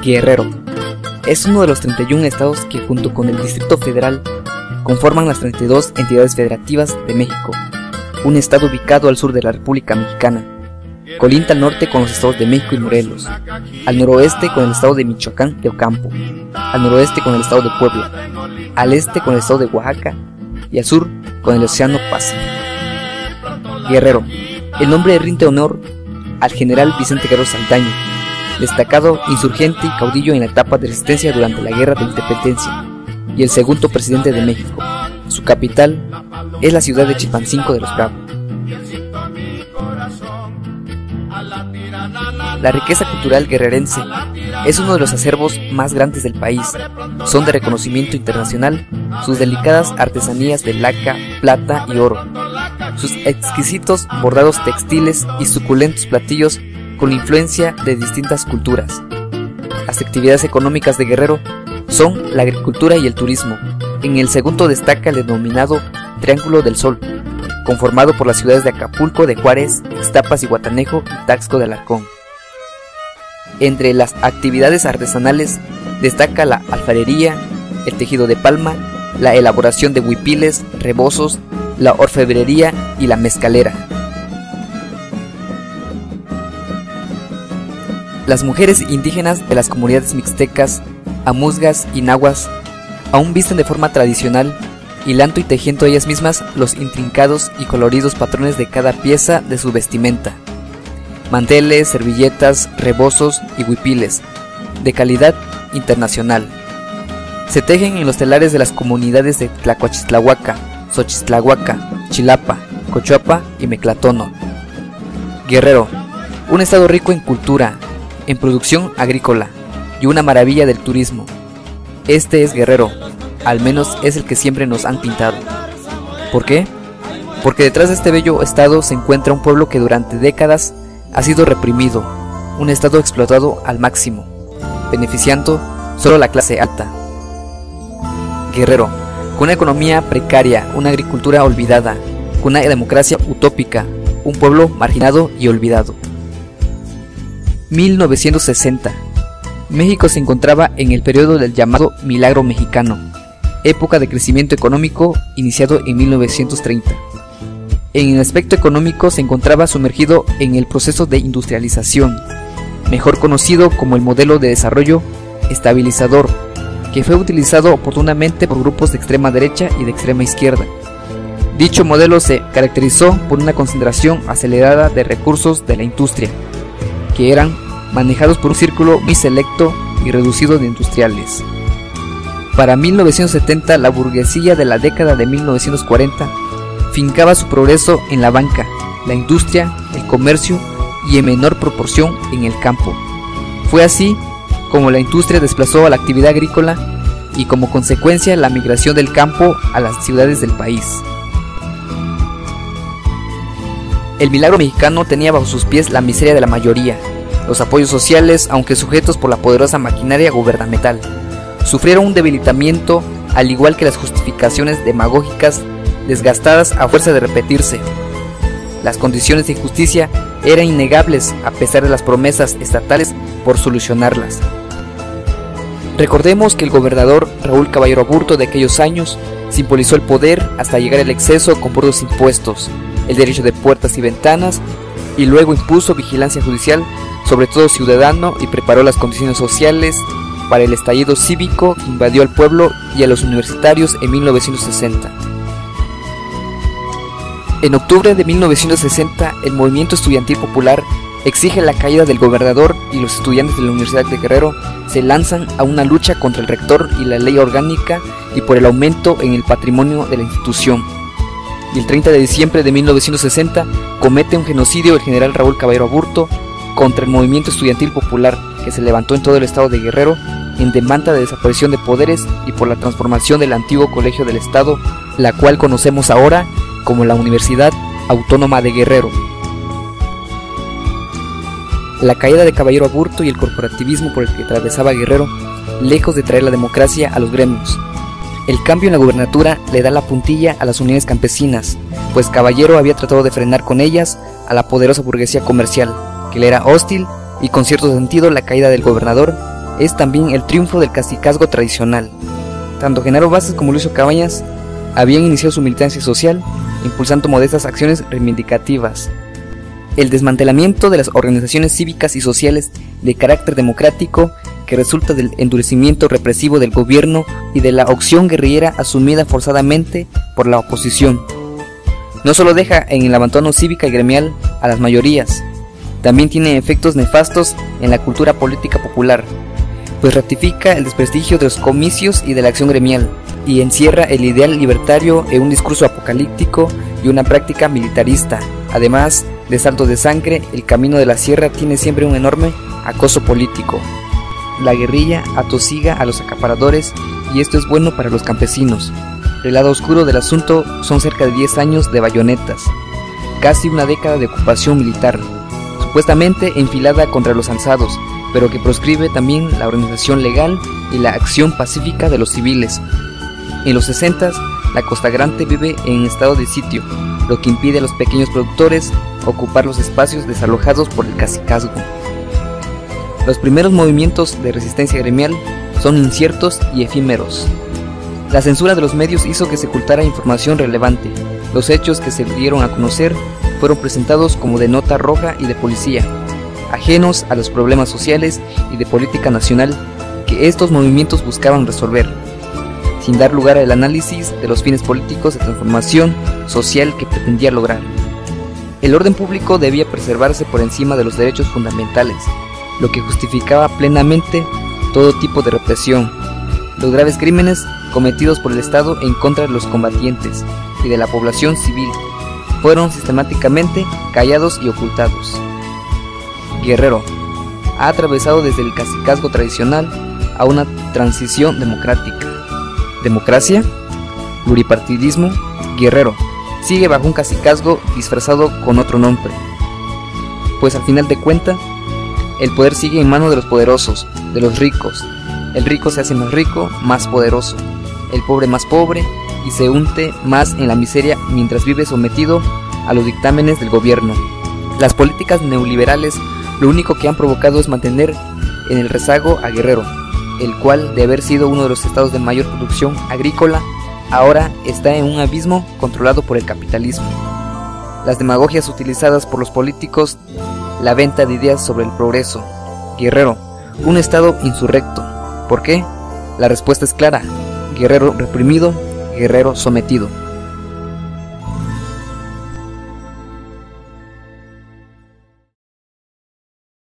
Guerrero es uno de los 31 estados que junto con el Distrito Federal conforman las 32 entidades federativas de México, un estado ubicado al sur de la República Mexicana. Colinda al norte con los estados de México y Morelos, al noroeste con el estado de Michoacán de Ocampo, al noroeste con el estado de Puebla, al este con el estado de Oaxaca y al sur con el Océano Pacífico. Guerrero. El nombre rinde honor al general Vicente Guerrero Saldaña, destacado insurgente y caudillo en la etapa de resistencia durante la Guerra de Independencia, y el segundo presidente de México. Su capital es la ciudad de Chilpancingo de los Bravos. La riqueza cultural guerrerense es uno de los acervos más grandes del país. Son de reconocimiento internacional sus delicadas artesanías de laca, plata y oro, sus exquisitos bordados textiles y suculentos platillos con la influencia de distintas culturas. Las actividades económicas de Guerrero son la agricultura y el turismo. En el segundo destaca el denominado Triángulo del Sol, conformado por las ciudades de Acapulco, de Juárez, Ixtapas y Guatanejo y Taxco de Alarcón. Entre las actividades artesanales destaca la alfarería, el tejido de palma, la elaboración de huipiles, rebozos, la orfebrería y la mezcalera. Las mujeres indígenas de las comunidades mixtecas, amuzgas y nahuas aún visten de forma tradicional, hilando y tejiendo ellas mismas los intrincados y coloridos patrones de cada pieza de su vestimenta. Manteles, servilletas, rebozos y huipiles, de calidad internacional. Se tejen en los telares de las comunidades de Tlacochistlahuaca, Xochistlahuaca, Chilapa, Cochuapa y Meclatono. Guerrero, un estado rico en cultura, en producción agrícola y una maravilla del turismo. Este es Guerrero, al menos es el que siempre nos han pintado. ¿Por qué? Porque detrás de este bello estado se encuentra un pueblo que durante décadas ha sido reprimido, un estado explotado al máximo, beneficiando solo a la clase alta. Guerrero, con una economía precaria, una agricultura olvidada, con una democracia utópica, un pueblo marginado y olvidado. 1960. México se encontraba en el periodo del llamado Milagro Mexicano, época de crecimiento económico iniciado en 1930. En el aspecto económico se encontraba sumergido en el proceso de industrialización, mejor conocido como el modelo de desarrollo estabilizador, que fue utilizado oportunamente por grupos de extrema derecha y de extrema izquierda. Dicho modelo se caracterizó por una concentración acelerada de recursos de la industria, que eran manejados por un círculo muy selecto y reducido de industriales. Para 1970, la burguesía de la década de 1940 fincaba su progreso en la banca, la industria, el comercio y en menor proporción en el campo. Fue así como la industria desplazó a la actividad agrícola y como consecuencia la migración del campo a las ciudades del país. El milagro mexicano tenía bajo sus pies la miseria de la mayoría. Los apoyos sociales, aunque sujetos por la poderosa maquinaria gubernamental, sufrieron un debilitamiento, al igual que las justificaciones demagógicas desgastadas a fuerza de repetirse. Las condiciones de injusticia eran innegables a pesar de las promesas estatales por solucionarlas. Recordemos que el gobernador Raúl Caballero Aburto de aquellos años simbolizó el poder hasta llegar al exceso con puros impuestos, el derecho de puertas y ventanas, y luego impuso vigilancia judicial sobre todo ciudadano y preparó las condiciones sociales para el estallido cívico que invadió al pueblo y a los universitarios en 1960. En octubre de 1960, el movimiento estudiantil popular exige la caída del gobernador y los estudiantes de la Universidad de Guerrero se lanzan a una lucha contra el rector y la ley orgánica y por el aumento en el patrimonio de la institución. Y el 30 de diciembre de 1960 comete un genocidio el general Raúl Caballero Aburto contra el movimiento estudiantil popular que se levantó en todo el estado de Guerrero en demanda de desaparición de poderes y por la transformación del antiguo colegio del estado, la cual conocemos ahora como la Universidad Autónoma de Guerrero. La caída de Caballero Aburto y el corporativismo por el que atravesaba Guerrero, lejos de traer la democracia a los gremios. El cambio en la gubernatura le da la puntilla a las uniones campesinas, pues Caballero había tratado de frenar con ellas a la poderosa burguesía comercial, que le era hostil, y con cierto sentido la caída del gobernador es también el triunfo del cacicazgo tradicional. Tanto Genaro Vázquez como Lucio Cabañas habían iniciado su militancia social, impulsando modestas acciones reivindicativas. El desmantelamiento de las organizaciones cívicas y sociales de carácter democrático que resulta del endurecimiento represivo del gobierno y de la opción guerrillera asumida forzadamente por la oposición. No solo deja en el abandono cívica y gremial a las mayorías, también tiene efectos nefastos en la cultura política popular, pues ratifica el desprestigio de los comicios y de la acción gremial, y encierra el ideal libertario en un discurso apocalíptico y una práctica militarista. Además de salto de sangre, el camino de la sierra tiene siempre un enorme acoso político. La guerrilla atosiga a los acaparadores y esto es bueno para los campesinos. El lado oscuro del asunto son cerca de 10 años de bayonetas, casi una década de ocupación militar, supuestamente enfilada contra los alzados, pero que proscribe también la organización legal y la acción pacífica de los civiles. En los 60s, la Costa Grande vive en estado de sitio, lo que impide a los pequeños productores ocupar los espacios desalojados por el cacicazgo. Los primeros movimientos de resistencia gremial son inciertos y efímeros. La censura de los medios hizo que se ocultara información relevante. Los hechos que se dieron a conocer fueron presentados como de nota roja y de policía, ajenos a los problemas sociales y de política nacional que estos movimientos buscaban resolver, sin dar lugar al análisis de los fines políticos de transformación social que pretendía lograr. El orden público debía preservarse por encima de los derechos fundamentales, lo que justificaba plenamente todo tipo de represión. Los graves crímenes cometidos por el Estado en contra de los combatientes y de la población civil fueron sistemáticamente callados y ocultados. Guerrero ha atravesado desde el cacicazgo tradicional a una transición democrática. Democracia, pluripartidismo, Guerrero sigue bajo un cacicazgo disfrazado con otro nombre, pues al final de cuentas el poder sigue en manos de los poderosos, de los ricos. El rico se hace más rico, más poderoso, el pobre más pobre y se hunde más en la miseria mientras vive sometido a los dictámenes del gobierno. Las políticas neoliberales lo único que han provocado es mantener en el rezago a Guerrero, el cual, de haber sido uno de los estados de mayor producción agrícola, ahora está en un abismo controlado por el capitalismo. Las demagogias utilizadas por los políticos, la venta de ideas sobre el progreso. Guerrero, un estado insurrecto. ¿Por qué? La respuesta es clara: Guerrero reprimido, Guerrero sometido.